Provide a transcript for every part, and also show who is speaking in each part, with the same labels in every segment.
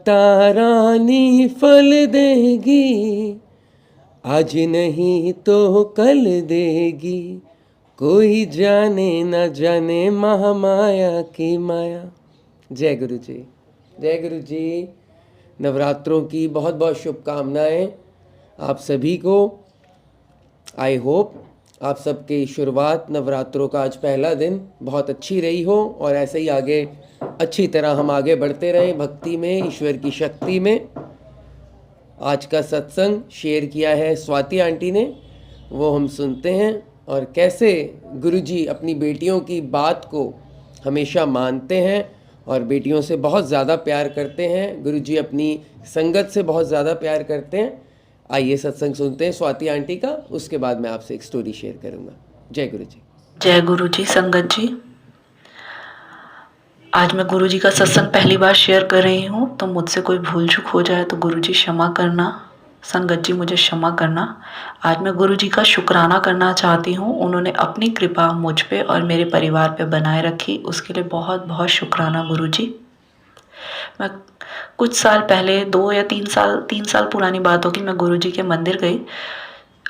Speaker 1: माता रानी फल देगी, आज नहीं तो कल देगी, कोई जाने न जाने महामाया की माया। जय गुरु जी, जय गुरु जी। नवरात्रों की बहुत बहुत शुभकामनाएं आप सभी को। आई होप आप सबकी शुरुआत नवरात्रों का आज पहला दिन बहुत अच्छी रही हो और ऐसे ही आगे अच्छी तरह हम आगे बढ़ते रहें भक्ति में, ईश्वर की शक्ति में। आज का सत्संग शेयर किया है स्वाति आंटी ने, वो हम सुनते हैं और कैसे गुरुजी अपनी बेटियों की बात को हमेशा मानते हैं और बेटियों से बहुत ज़्यादा प्यार करते हैं। गुरुजी अपनी संगत से बहुत ज़्यादा प्यार करते हैं। आइए सत्संग सुनते हैं स्वाति आंटी का, उसके बाद मैं आपसे एक स्टोरी शेयर करूँगा। जय गुरु जी।
Speaker 2: जय गुरु जी। संगत जी, आज मैं गुरु जी का सत्संग पहली बार शेयर कर रही हूँ, तो मुझसे कोई भूल चूक हो जाए तो गुरु जी क्षमा करना। संगत जी मुझे क्षमा करना। आज मैं गुरु जी का शुक्राना करना चाहती हूँ। उन्होंने अपनी कृपा मुझ पे और मेरे परिवार पे बनाए रखी, उसके लिए बहुत बहुत शुक्राना गुरु जी। मैं कुछ साल पहले 2 या 3 साल पुरानी बात होगी, मैं गुरु जी के मंदिर गई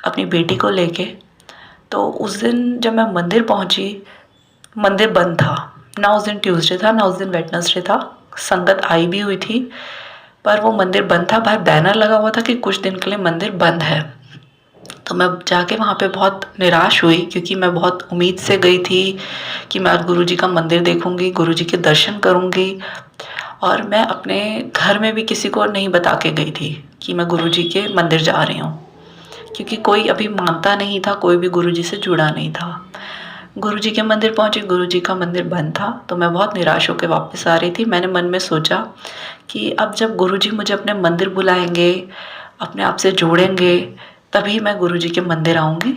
Speaker 2: अपनी बेटी को लेके। तो उस दिन जब मैं मंदिर पहुँची, मंदिर बंद था। ना उस दिन ट्यूसडे था, ना उस दिन वेडनेसडे था। संगत आई भी हुई थी पर वो मंदिर बंद था। बाहर बैनर लगा हुआ था कि कुछ दिन के लिए मंदिर बंद है। तो मैं जाके वहाँ पे बहुत निराश हुई, क्योंकि मैं बहुत उम्मीद से गई थी कि मैं आज गुरु जी का मंदिर देखूँगी, गुरु जी के दर्शन करूँगी। और मैं अपने घर में भी किसी को नहीं बता के गई थी कि मैं गुरु जी के मंदिर जा रही हूँ, क्योंकि कोई अभी मानता नहीं था, कोई भी गुरु जी से जुड़ा नहीं था। गुरु जी के मंदिर पहुंची, गुरु जी का मंदिर बंद था। तो मैं बहुत निराश होकर वापस आ रही थी। मैंने मन में सोचा कि अब जब गुरु जी मुझे अपने मंदिर बुलाएंगे, अपने आप से जोड़ेंगे, तभी मैं गुरु जी के मंदिर आऊँगी,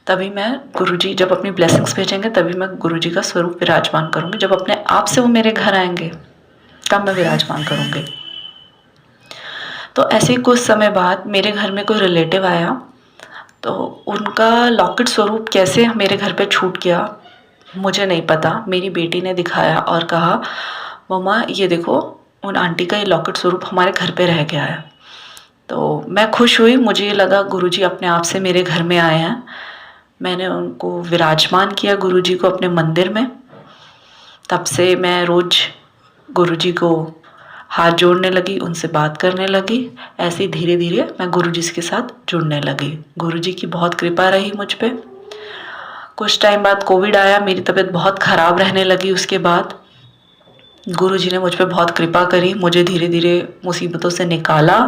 Speaker 2: तभी मैं गुरु जी जब अपनी ब्लेसिंग्स भेजेंगे तभी मैं गुरु जी का स्वरूप विराजमान करूँगी। जब अपने आप से वो मेरे घर आएंगे तब मैं विराजमान करूँगी। तो ऐसे ही कुछ समय बाद मेरे घर में कोई रिलेटिव आया, तो उनका लॉकेट स्वरूप कैसे मेरे घर पे छूट गया मुझे नहीं पता। मेरी बेटी ने दिखाया और कहा, मम्मा ये देखो, उन आंटी का ये लॉकेट स्वरूप हमारे घर पे रह गया है। तो मैं खुश हुई, मुझे ये लगा गुरुजी अपने आप से मेरे घर में आए हैं। मैंने उनको विराजमान किया, गुरुजी को, अपने मंदिर में। तब से मैं रोज़ गुरुजी को हाथ जोड़ने लगी, उनसे बात करने लगी। ऐसे ही धीरे धीरे मैं गुरुजी के साथ जुड़ने लगी। गुरुजी की बहुत कृपा रही मुझ पे। कुछ टाइम बाद कोविड आया, मेरी तबीयत बहुत ख़राब रहने लगी। उसके बाद गुरुजी ने मुझ पे बहुत कृपा करी, मुझे धीरे धीरे मुसीबतों से निकाला।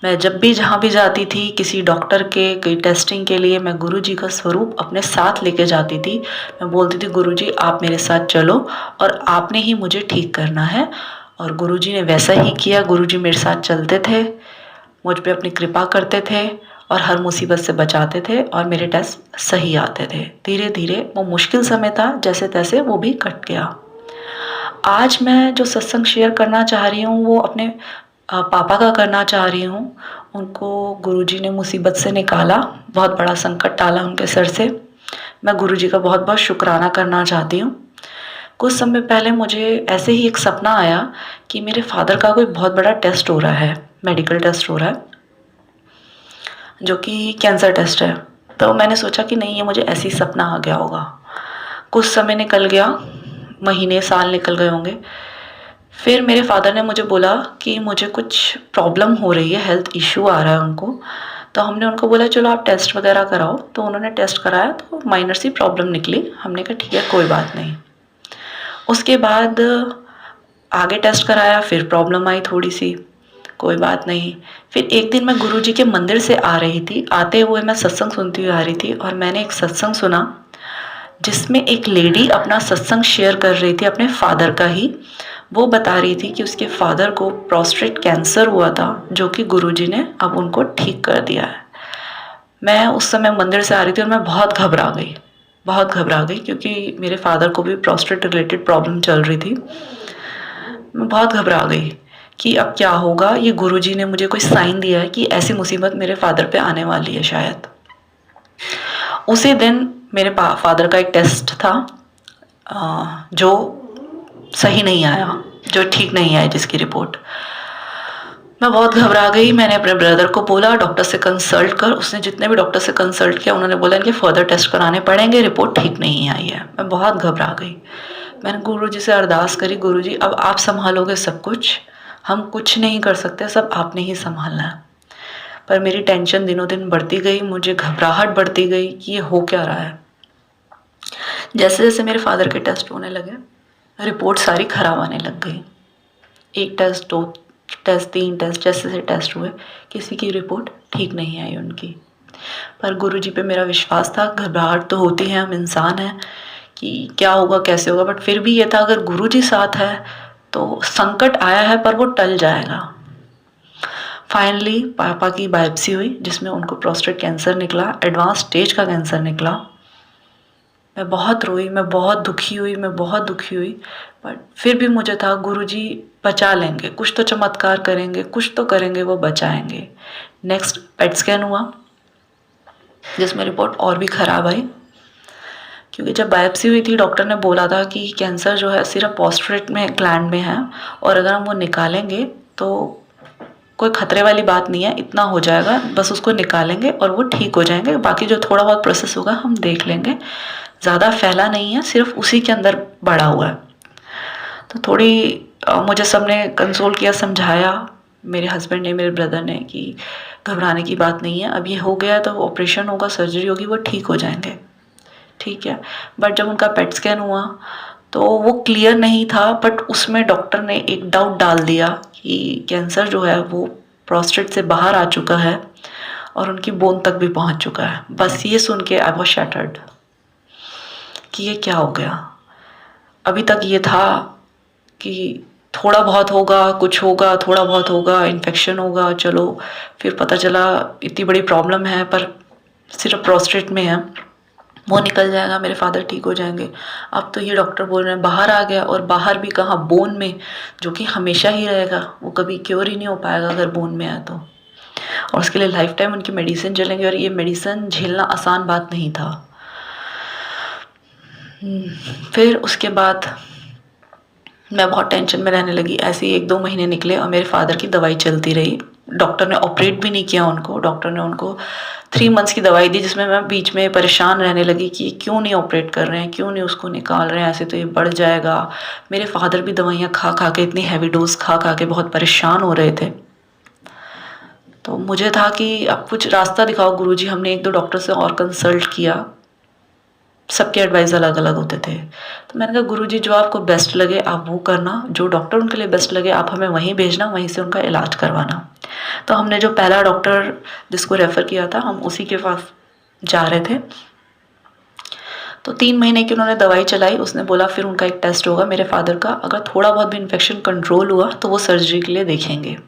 Speaker 2: मैं जब भी जहाँ भी जाती थी, किसी डॉक्टर के कई टेस्टिंग के लिए, मैं गुरुजी का स्वरूप अपने साथ लेके जाती थी। मैं बोलती थी, गुरुजी आप मेरे साथ चलो और आपने ही मुझे ठीक करना है। और गुरुजी ने वैसा ही किया। गुरुजी मेरे साथ चलते थे, मुझ पे अपनी कृपा करते थे और हर मुसीबत से बचाते थे और मेरे टेस्ट सही आते थे। धीरे धीरे वो मुश्किल समय था, जैसे तैसे वो भी कट गया। आज मैं जो सत्संग शेयर करना चाह रही हूँ वो अपने पापा का करना चाह रही हूँ। उनको गुरुजी ने मुसीबत से निकाला, बहुत बड़ा संकट टाला उनके सर से। मैं गुरुजी का बहुत बहुत शुक्राना करना चाहती हूँ। कुछ समय पहले मुझे ऐसे ही एक सपना आया कि मेरे फादर का कोई बहुत बड़ा टेस्ट हो रहा है, मेडिकल टेस्ट हो रहा है, जो कि कैंसर टेस्ट है। तो मैंने सोचा कि नहीं, ये मुझे ऐसे ही सपना आ गया होगा। कुछ समय निकल गया, महीने साल निकल गए होंगे। फिर मेरे फादर ने मुझे बोला कि मुझे कुछ प्रॉब्लम हो रही है, हेल्थ इशू आ रहा है उनको। तो हमने उनको बोला चलो आप टेस्ट वगैरह कराओ। तो उन्होंने टेस्ट कराया तो माइनर सी प्रॉब्लम निकली। हमने कहा ठीक है, कोई बात नहीं। उसके बाद आगे टेस्ट कराया, फिर प्रॉब्लम आई थोड़ी सी, कोई बात नहीं। फिर एक दिन मैं गुरुजी के मंदिर से आ रही थी, आते हुए मैं सत्संग सुनती हुई आ रही थी और मैंने एक सत्संग सुना जिसमें एक लेडी अपना सत्संग शेयर कर रही थी, अपने फादर का ही। वो बता रही थी कि उसके फादर को प्रोस्टेट कैंसर हुआ था, जो कि गुरुजी ने अब उनको ठीक कर दिया है। मैं उस समय मंदिर से आ रही थी और मैं बहुत घबरा गई, बहुत घबरा गई, क्योंकि मेरे फादर को भी प्रोस्टेट रिलेटेड प्रॉब्लम चल रही थी। मैं बहुत घबरा गई कि अब क्या होगा। ये गुरुजी ने मुझे कोई साइन दिया है कि ऐसी मुसीबत मेरे फादर पे आने वाली है शायद। उसी दिन मेरे फादर का एक टेस्ट था जो सही नहीं आया, जो ठीक नहीं आई, जिसकी रिपोर्ट। मैं बहुत घबरा गई। मैंने अपने ब्रदर को बोला डॉक्टर से कंसल्ट कर। उसने जितने भी डॉक्टर से कंसल्ट किया उन्होंने बोला इनके फर्दर टेस्ट कराने पड़ेंगे, रिपोर्ट ठीक नहीं आई है। मैं बहुत घबरा गई। मैंने गुरुजी से अरदास करी, गुरुजी अब आप संभालोगे सब कुछ, हम कुछ नहीं कर सकते, सब आपने ही संभालना है। पर मेरी टेंशन दिनों दिन बढ़ती गई, मुझे घबराहट बढ़ती गई कि ये हो क्या रहा है। जैसे जैसे मेरे फादर के टेस्ट होने लगे रिपोर्ट सारी खराब आने लग गई। एक टेस्ट, दो टेस्ट, तीन टेस्ट, जैसे जैसे टेस्ट हुए किसी की रिपोर्ट ठीक नहीं आई उनकी। पर गुरुजी पे मेरा विश्वास था। घबराहट तो होती है, हम इंसान हैं कि क्या होगा कैसे होगा, बट फिर भी ये था अगर गुरुजी साथ है तो संकट आया है पर वो टल जाएगा। फाइनली पापा की बायोप्सी हुई जिसमें उनको प्रोस्टेट कैंसर निकला, एडवांस स्टेज का कैंसर निकला। मैं बहुत रोई, मैं बहुत दुखी हुई, मैं बहुत दुखी हुई, बट फिर भी मुझे था गुरुजी बचा लेंगे, कुछ तो चमत्कार करेंगे, कुछ तो करेंगे, वो बचाएंगे। नेक्स्ट पेट स्कैन हुआ जिसमें रिपोर्ट और भी ख़राब आई, क्योंकि जब बायोप्सी हुई थी डॉक्टर ने बोला था कि कैंसर जो है सिर्फ प्रोस्टेट में ग्लैंड में है और अगर हम वो निकालेंगे तो कोई खतरे वाली बात नहीं है, इतना हो जाएगा, बस उसको निकालेंगे और वो ठीक हो जाएंगे, बाकी जो थोड़ा बहुत प्रोसेस होगा हम देख लेंगे, ज़्यादा फैला नहीं है, सिर्फ उसी के अंदर बढ़ा हुआ है। तो थोड़ी मुझे सबने कंसोल किया, समझाया, मेरे हस्बैंड ने, मेरे ब्रदर ने, कि घबराने की बात नहीं है, अब ये हो गया तो ऑपरेशन होगा, सर्जरी होगी, वो ठीक हो जाएंगे, ठीक है। बट जब उनका पेट स्कैन हुआ तो वो क्लियर नहीं था, बट उसमें डॉक्टर ने एक डाउट डाल दिया कि कैंसर जो है वो प्रोस्टेट से बाहर आ चुका है और उनकी बोन तक भी पहुंच चुका है। बस ये सुन के आई वाज शैटर्ड कि ये क्या हो गया। अभी तक ये था कि थोड़ा बहुत होगा, कुछ होगा, थोड़ा बहुत होगा, इन्फेक्शन होगा, चलो, फिर पता चला इतनी बड़ी प्रॉब्लम है पर सिर्फ प्रोस्टेट में है, वो निकल जाएगा, मेरे फादर ठीक हो जाएंगे। अब तो ये डॉक्टर बोल रहे हैं बाहर आ गया, और बाहर भी कहाँ, बोन में, जो कि हमेशा ही रहेगा, वो कभी क्योर ही नहीं हो पाएगा अगर बोन में है तो, और उसके लिए लाइफ टाइम उनकी मेडिसिन चलेंगे, और ये मेडिसिन झेलना आसान बात नहीं था। फिर उसके बाद मैं बहुत टेंशन में रहने लगी। ऐसे ही 1-2 महीने निकले और मेरे फादर की दवाई चलती रही। डॉक्टर ने ऑपरेट भी नहीं किया उनको, डॉक्टर ने उनको 3 मंथ्स की दवाई दी, जिसमें मैं बीच में परेशान रहने लगी कि क्यों नहीं ऑपरेट कर रहे हैं, क्यों नहीं उसको निकाल रहे हैं, ऐसे तो ये बढ़ जाएगा। मेरे फादर भी दवाइयाँ खा खा के, इतनी हैवी डोज खा खा के बहुत परेशान हो रहे थे। तो मुझे था कि अब कुछ रास्ता दिखाओ गुरुजी। हमने 1-2 डॉक्टर से और कंसल्ट किया, सबके एडवाइस अलग अलग होते थे। तो मैंने कहा गुरुजी जो आपको बेस्ट लगे आप वो करना, जो डॉक्टर उनके लिए बेस्ट लगे आप हमें वहीं भेजना, वहीं से उनका इलाज करवाना। तो हमने जो पहला डॉक्टर जिसको रेफ़र किया था हम उसी के पास जा रहे थे। तो 3 महीने की उन्होंने दवाई चलाई। उसने बोला फिर उनका एक टेस्ट होगा मेरे फादर का, अगर थोड़ा बहुत भी इन्फेक्शन कंट्रोल हुआ तो वो सर्जरी के लिए देखेंगे।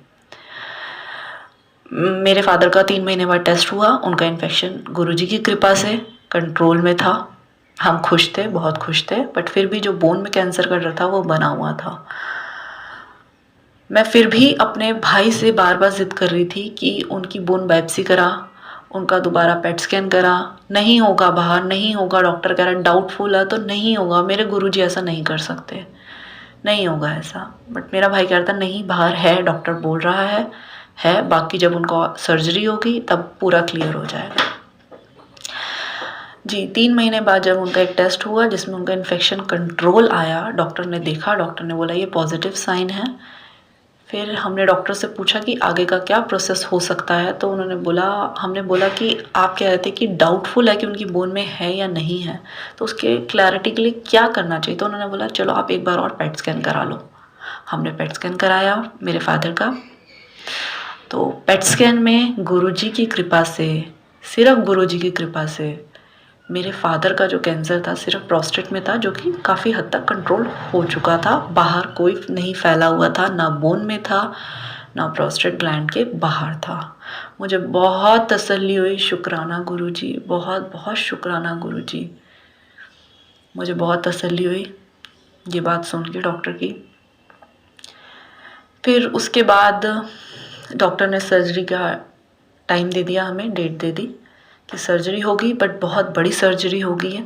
Speaker 2: मेरे फादर का 3 महीने बाद टेस्ट हुआ, उनका इन्फेक्शन गुरुजी की कृपा से कंट्रोल में था। हम खुश थे, बहुत खुश थे, बट फिर भी जो बोन में कैंसर का डर था वो बना हुआ था। मैं फिर भी अपने भाई से बार बार ज़िद कर रही थी कि उनकी बोन बायोप्सी करा, उनका दोबारा पेट स्कैन करा, नहीं होगा बाहर, नहीं होगा, डॉक्टर कह रहा है डाउटफुल है तो नहीं होगा, मेरे गुरुजी ऐसा नहीं कर सकते, नहीं होगा ऐसा। बट मेरा भाई कह रहा था नहीं, बाहर है, डॉक्टर बोल रहा है, बाकी जब उनका सर्जरी होगी तब पूरा क्लियर हो जाएगा। जी, 3 महीने बाद जब उनका एक टेस्ट हुआ जिसमें उनका इन्फेक्शन कंट्रोल आया, डॉक्टर ने देखा, डॉक्टर ने बोला ये पॉजिटिव साइन है। फिर हमने डॉक्टर से पूछा कि आगे का क्या प्रोसेस हो सकता है, तो उन्होंने बोला, हमने बोला कि आप कह रहे थे कि डाउटफुल है कि उनकी बोन में है या नहीं है, तो उसके क्लैरिटी के लिए क्या करना चाहिए। तो उन्होंने बोला चलो आप एक बार और पेट स्कैन करा लो। हमने पेट स्कैन कराया मेरे फादर का। तो पेट स्कैन में गुरुजी की कृपा से, सिर्फ गुरुजी की कृपा से मेरे फादर का जो कैंसर था सिर्फ प्रोस्टेट में था, जो कि काफ़ी हद तक कंट्रोल हो चुका था, बाहर कोई नहीं फैला हुआ था, ना बोन में था, ना प्रोस्टेट ग्लैंड के बाहर था। मुझे बहुत तसल्ली हुई, शुक्राना गुरुजी, बहुत बहुत शुक्राना गुरुजी। मुझे बहुत तसल्ली हुई ये बात सुन के डॉक्टर की। फिर उसके बाद डॉक्टर ने सर्जरी का टाइम दे दिया, हमें डेट दे दी कि सर्जरी होगी, बट बहुत बड़ी सर्जरी होगी है।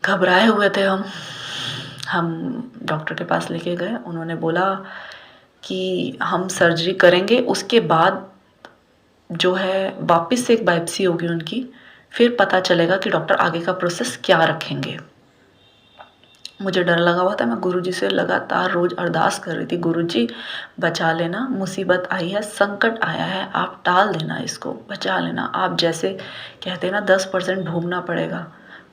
Speaker 2: घबराए हुए थे हम डॉक्टर के पास लेके गए। उन्होंने बोला कि हम सर्जरी करेंगे, उसके बाद जो है वापस से एक बायोप्सी होगी उनकी, फिर पता चलेगा कि डॉक्टर आगे का प्रोसेस क्या रखेंगे। मुझे डर लगा हुआ था, मैं गुरुजी से लगातार रोज़ अरदास कर रही थी, गुरुजी बचा लेना, मुसीबत आई है, संकट आया है, आप टाल देना इसको, बचा लेना। आप जैसे कहते हैं ना 10% भोगना पड़ेगा,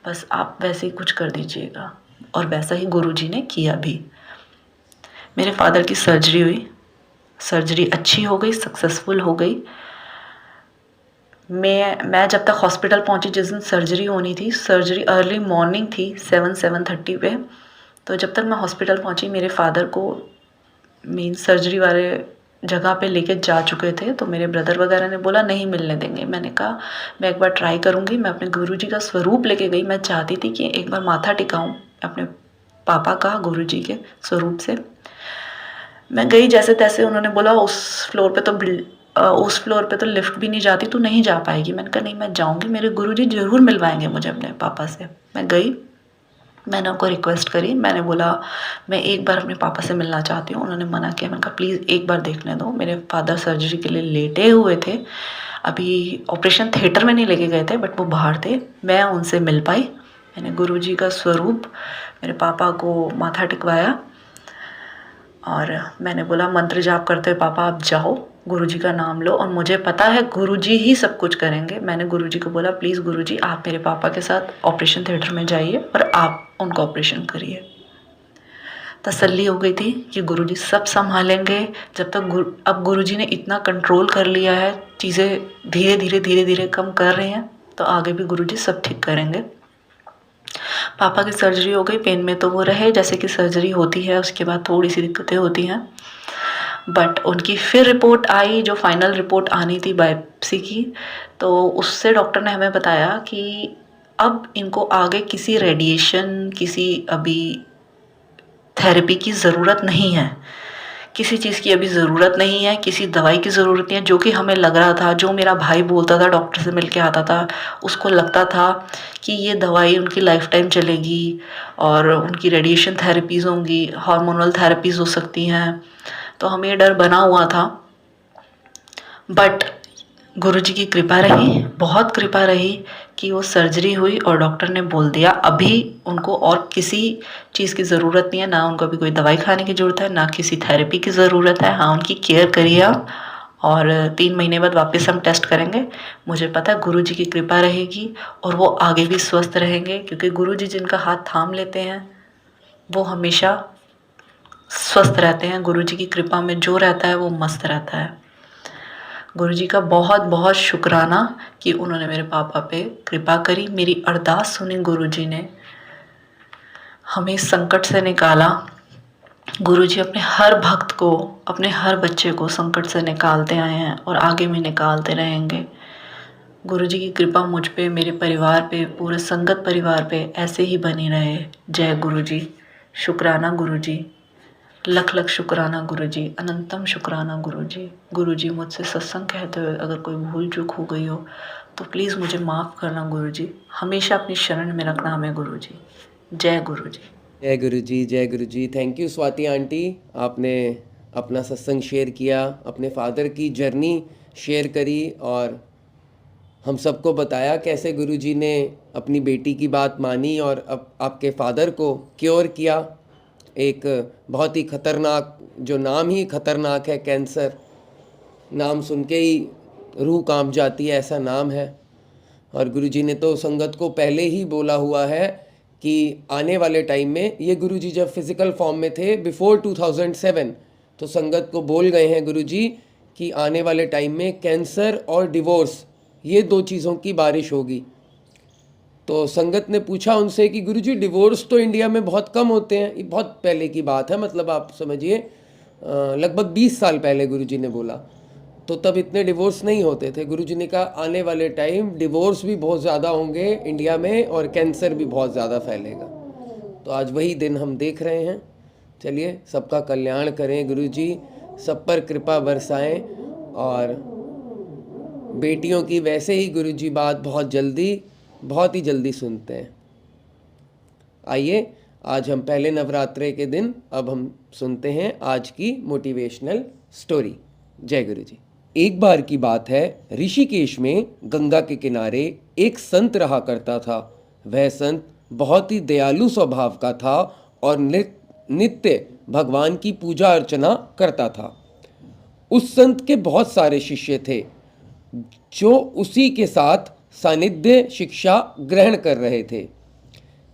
Speaker 2: बस आप वैसे ही कुछ कर दीजिएगा। और वैसा ही गुरुजी ने किया भी। मेरे फादर की सर्जरी हुई, सर्जरी अच्छी हो गई, सक्सेसफुल हो गई। मैं जब तक हॉस्पिटल पहुंची, जिस दिन सर्जरी होनी थी, सर्जरी अर्ली मॉर्निंग थी 7:30 पे, तो जब तक मैं हॉस्पिटल पहुंची मेरे फादर को मीन सर्जरी वाले जगह पे लेके जा चुके थे। तो मेरे ब्रदर वगैरह ने बोला नहीं मिलने देंगे। मैंने कहा मैं एक बार ट्राई करूँगी। मैं अपने गुरुजी का स्वरूप लेके गई। मैं चाहती थी कि एक बार माथा टिकाऊँ अपने पापा का गुरुजी के स्वरूप से। मैं गई जैसे तैसे, उन्होंने बोला उस फ्लोर पे तो लिफ्ट भी नहीं जाती, तू नहीं जा पाएगी। मैंने कहा नहीं मैं जाऊँगी, मेरे गुरुजी ज़रूर मिलवाएंगे मुझे अपने पापा से। मैं गई, मैंने उनको रिक्वेस्ट करी, मैंने बोला मैं एक बार अपने पापा से मिलना चाहती हूँ। उन्होंने मना किया। मैंने कहा प्लीज़ एक बार देखने दो। मेरे फादर सर्जरी के लिए लेटे हुए थे, अभी ऑपरेशन थिएटर में नहीं लेके गए थे, बट वो बाहर थे। मैं उनसे मिल पाई। मैंने गुरुजी का स्वरूप मेरे पापा को माथा टिकवाया और मैंने बोला मंत्र जाप करते हुए पापा आप जाओ, गुरुजी का नाम लो, और मुझे पता है गुरुजी ही सब कुछ करेंगे। मैंने गुरुजी को बोला प्लीज़ गुरुजी आप मेरे पापा के साथ ऑपरेशन थिएटर में जाइए और आप उनका ऑपरेशन करिए। तसल्ली हो गई थी कि गुरुजी सब संभालेंगे। जब तक अब गुरुजी ने इतना कंट्रोल कर लिया है, चीज़ें धीरे धीरे कम कर रहे हैं, तो आगे भी गुरुजी सब ठीक करेंगे। पापा की सर्जरी हो गई। पेन में तो वो रहे, जैसे कि सर्जरी होती है उसके बाद थोड़ी सी दिक्कतें होती हैं, बट उनकी फिर रिपोर्ट आई, जो फाइनल रिपोर्ट आनी थी बायोप्सी की। तो उससे डॉक्टर ने हमें बताया कि अब इनको आगे किसी रेडिएशन, किसी अभी थेरेपी की ज़रूरत नहीं है, किसी चीज़ की अभी ज़रूरत नहीं है, किसी दवाई की ज़रूरत नहीं है। जो कि हमें लग रहा था, जो मेरा भाई बोलता था, डॉक्टर से मिल के आता था, उसको लगता था कि ये दवाई उनकी लाइफ टाइम चलेगी और उनकी रेडिएशन थेरेपीज़ होंगी, हार्मोनल थेरेपीज़ हो सकती हैं। तो हमें ये डर बना हुआ था, बट गुरुजी की कृपा रही, बहुत कृपा रही कि वो सर्जरी हुई और डॉक्टर ने बोल दिया अभी उनको और किसी चीज़ की ज़रूरत नहीं है, ना उनको अभी कोई दवाई खाने की ज़रूरत है, ना किसी थेरेपी की ज़रूरत है। हाँ, उनकी केयर करिए आप, और 3 महीने बाद वापस हम टेस्ट करेंगे। मुझे पता है गुरुजी की कृपा रहेगी और वो आगे भी स्वस्थ रहेंगे, क्योंकि गुरुजी जिनका हाथ थाम लेते हैं वो हमेशा स्वस्थ रहते हैं। गुरुजी की कृपा में जो रहता है वो मस्त रहता है। गुरुजी का बहुत बहुत शुक्राना कि उन्होंने मेरे पापा पे कृपा करी, मेरी अरदास सुनी गुरुजी ने, हमें इस संकट से निकाला। गुरुजी अपने हर भक्त को, अपने हर बच्चे को संकट से निकालते आए हैं और आगे भी निकालते रहेंगे। गुरुजी की कृपा मुझ पे, मेरे परिवार पे, पूरे संगत परिवार पे ऐसे ही बनी रहे। जय गुरुजी। शुक्राना गुरुजी, लख लख शुक्राना गुरुजी, अनंतम शुक्राना गुरुजी। गुरुजी मुझसे सत्संग कहते हुए अगर कोई भूल चूक हो गई हो तो प्लीज़ मुझे माफ़ करना गुरुजी। हमेशा अपनी शरण में रखना हमें गुरुजी। जय गुरुजी।
Speaker 1: जय गुरुजी, जय गुरुजी। थैंक यू स्वाति आंटी, आपने अपना सत्संग शेयर किया, अपने फादर की जर्नी शेयर करी और हम सबको बताया कैसे गुरुजी ने अपनी बेटी की बात मानी और अब आपके फादर को क्योर किया। एक बहुत ही खतरनाक, जो नाम ही खतरनाक है, कैंसर, नाम सुन के ही रूह कांप जाती है, ऐसा नाम है। और गुरुजी ने तो संगत को पहले ही बोला हुआ है कि आने वाले टाइम में, ये गुरुजी जब फिज़िकल फॉर्म में थे बिफोर 2007, तो संगत को बोल गए हैं गुरुजी कि आने वाले टाइम में कैंसर और डिवोर्स, ये 2 चीज़ों की बारिश होगी। तो संगत ने पूछा उनसे कि गुरुजी डिवोर्स तो इंडिया में बहुत कम होते हैं। ये बहुत पहले की बात है, मतलब आप समझिए लगभग 20 साल पहले गुरुजी ने बोला, तो तब इतने डिवोर्स नहीं होते थे। गुरुजी ने कहा आने वाले टाइम डिवोर्स भी बहुत ज़्यादा होंगे इंडिया में और कैंसर भी बहुत ज़्यादा फैलेगा। तो आज वही दिन हम देख रहे हैं। चलिए, सबका कल्याण करें गुरुजी, सब पर कृपा बरसाएं। और बेटियों की वैसे ही गुरुजी बात बहुत ही जल्दी सुनते हैं। आइए आज हम पहले नवरात्रे के दिन अब हम सुनते हैं आज की मोटिवेशनल स्टोरी। जय गुरु जी। एक बार की बात है, ऋषिकेश में गंगा के किनारे एक संत रहा करता था। वह संत बहुत ही दयालु स्वभाव का था और नित्य भगवान की पूजा अर्चना करता था। उस संत के बहुत सारे शिष्य थे जो उसी के साथ सानिध्य शिक्षा ग्रहण कर रहे थे।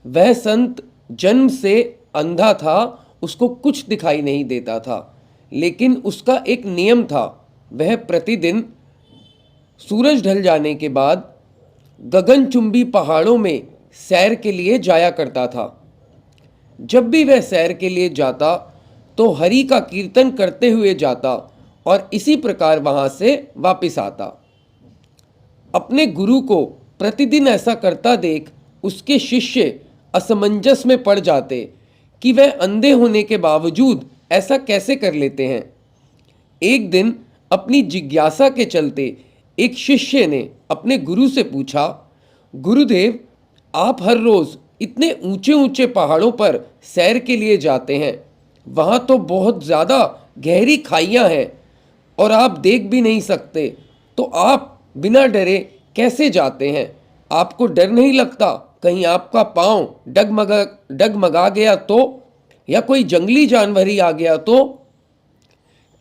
Speaker 1: वह संत जन्म से अंधा था, उसको कुछ दिखाई नहीं देता था, लेकिन उसका एक नियम था। वह प्रतिदिन सूरज ढल जाने के बाद गगनचुंबी पहाड़ों में सैर के लिए जाया करता था। जब भी वह सैर के लिए जाता तो हरि का कीर्तन करते हुए जाता और इसी प्रकार वहां से वापस आता। अपने गुरु को प्रतिदिन ऐसा करता देख उसके शिष्य असमंजस में पड़ जाते कि वह अंधे होने के बावजूद ऐसा कैसे कर लेते हैं। एक दिन अपनी जिज्ञासा के चलते एक शिष्य ने अपने गुरु से पूछा, गुरुदेव, आप हर रोज इतने ऊंचे ऊंचे पहाड़ों पर सैर के लिए जाते हैं, वहाँ तो बहुत ज़्यादा गहरी खाइयाँ हैं और आप देख भी नहीं सकते, तो आप बिना डरे कैसे जाते हैं? आपको डर नहीं लगता कहीं आपका पाँव डगमगा गया तो, या कोई जंगली जानवर ही आ गया तो?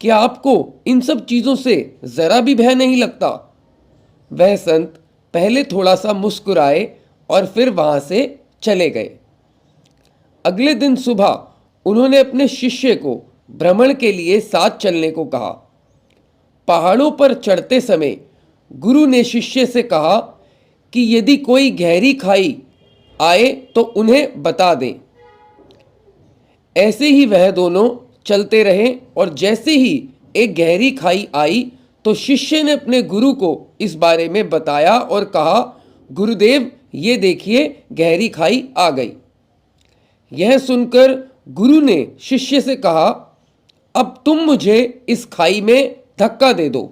Speaker 1: क्या आपको इन सब चीज़ों से ज़रा भी भय नहीं लगता? वह संत पहले थोड़ा सा मुस्कुराए और फिर वहाँ से चले गए। अगले दिन सुबह उन्होंने अपने शिष्य को भ्रमण के लिए साथ चलने को कहा। पहाड़ों पर चढ़ते समय गुरु ने शिष्य से कहा कि यदि कोई गहरी खाई आए तो उन्हें बता दें। ऐसे ही वह दोनों चलते रहे और जैसे ही एक गहरी खाई आई तो शिष्य ने अपने गुरु को इस बारे में बताया और कहा, गुरुदेव, ये देखिए गहरी खाई आ गई। यह सुनकर गुरु ने शिष्य से कहा, अब तुम मुझे इस खाई में धक्का दे दो।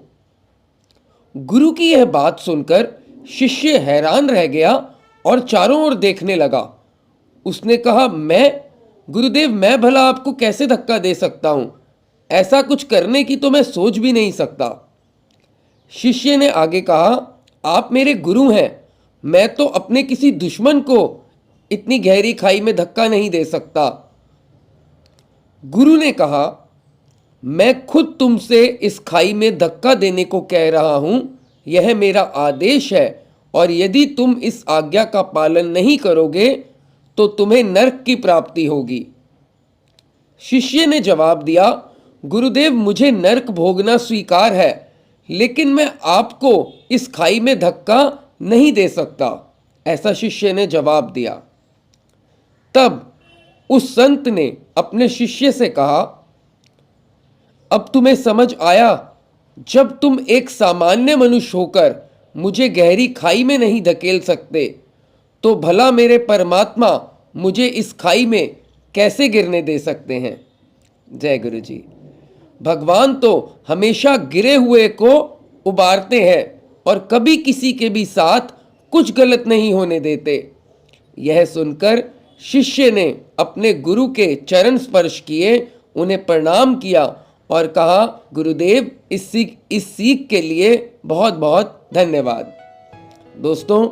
Speaker 1: गुरु की यह बात सुनकर शिष्य हैरान रह गया और चारों ओर देखने लगा। उसने कहा, गुरुदेव, मैं भला आपको कैसे धक्का दे सकता हूं? ऐसा कुछ करने की तो मैं सोच भी नहीं सकता। शिष्य ने आगे कहा, आप मेरे गुरु हैं, मैं तो अपने किसी दुश्मन को इतनी गहरी खाई में धक्का नहीं दे सकता। गुरु ने कहा, मैं खुद तुमसे इस खाई में धक्का देने को कह रहा हूं, यह मेरा आदेश है और यदि तुम इस आज्ञा का पालन नहीं करोगे तो तुम्हें नरक की प्राप्ति होगी। शिष्य ने जवाब दिया, गुरुदेव, मुझे नरक भोगना स्वीकार है, लेकिन मैं आपको इस खाई में धक्का नहीं दे सकता। ऐसा शिष्य ने जवाब दिया। तब उस संत ने अपने शिष्य से कहा, अब तुम्हें समझ आया, जब तुम एक सामान्य मनुष्य होकर मुझे गहरी खाई में नहीं धकेल सकते, तो भला मेरे परमात्मा मुझे इस खाई में कैसे गिरने दे सकते हैं। जय गुरु जी। भगवान तो हमेशा गिरे हुए को उबारते हैं और कभी किसी के भी साथ कुछ गलत नहीं होने देते। यह सुनकर शिष्य ने अपने गुरु के चरण स्पर्श किए, उन्हें प्रणाम किया और कहा, गुरुदेव, इस सीख के लिए बहुत बहुत धन्यवाद। दोस्तों,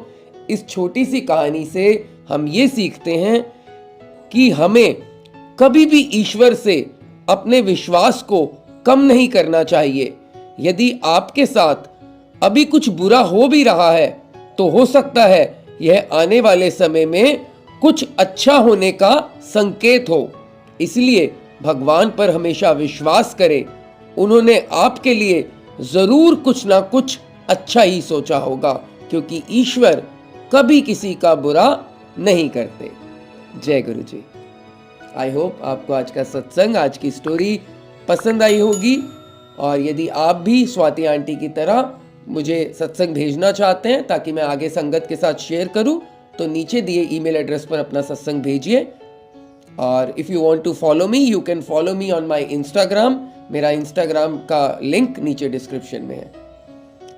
Speaker 1: इस छोटी सी कहानी से हम ये सीखते हैं कि हमें कभी भी ईश्वर से अपने विश्वास को कम नहीं करना चाहिए। यदि आपके साथ अभी कुछ बुरा हो भी रहा है तो हो सकता है यह आने वाले समय में कुछ अच्छा होने का संकेत हो। इसलिए भगवान पर हमेशा विश्वास करें, उन्होंने आपके लिए जरूर कुछ ना कुछ अच्छा ही सोचा होगा, क्योंकि ईश्वर कभी किसी का बुरा नहीं करते। जय गुरु जी। आई होप आपको आज का सत्संग, आज की स्टोरी पसंद आई होगी। और यदि आप भी स्वाति आंटी की तरह मुझे सत्संग भेजना चाहते हैं ताकि मैं आगे संगत के साथ शेयर करूं, तो नीचे दिए ईमेल एड्रेस पर अपना सत्संग भेजिए। और if you want to follow me, you can follow me on my Instagram. मेरा इंस्टाग्राम का लिंक नीचे डिस्क्रिप्शन में है।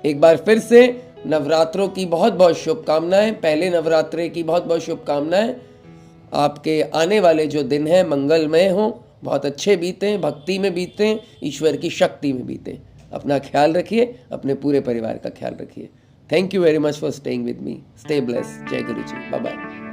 Speaker 1: एक बार फिर से नवरात्रों की बहुत बहुत शुभकामनाएं, पहले नवरात्रे की बहुत बहुत शुभकामनाएं। आपके आने वाले जो दिन हैं मंगलमय हों, बहुत अच्छे बीतें, भक्ति में बीतें, ईश्वर की शक्ति में बीतें। अपना ख्याल रखिए, अपने पूरे परिवार का ख्याल रखिए। Thank you very much for staying with me. Stay blessed. जय गुरु जी। Bye bye.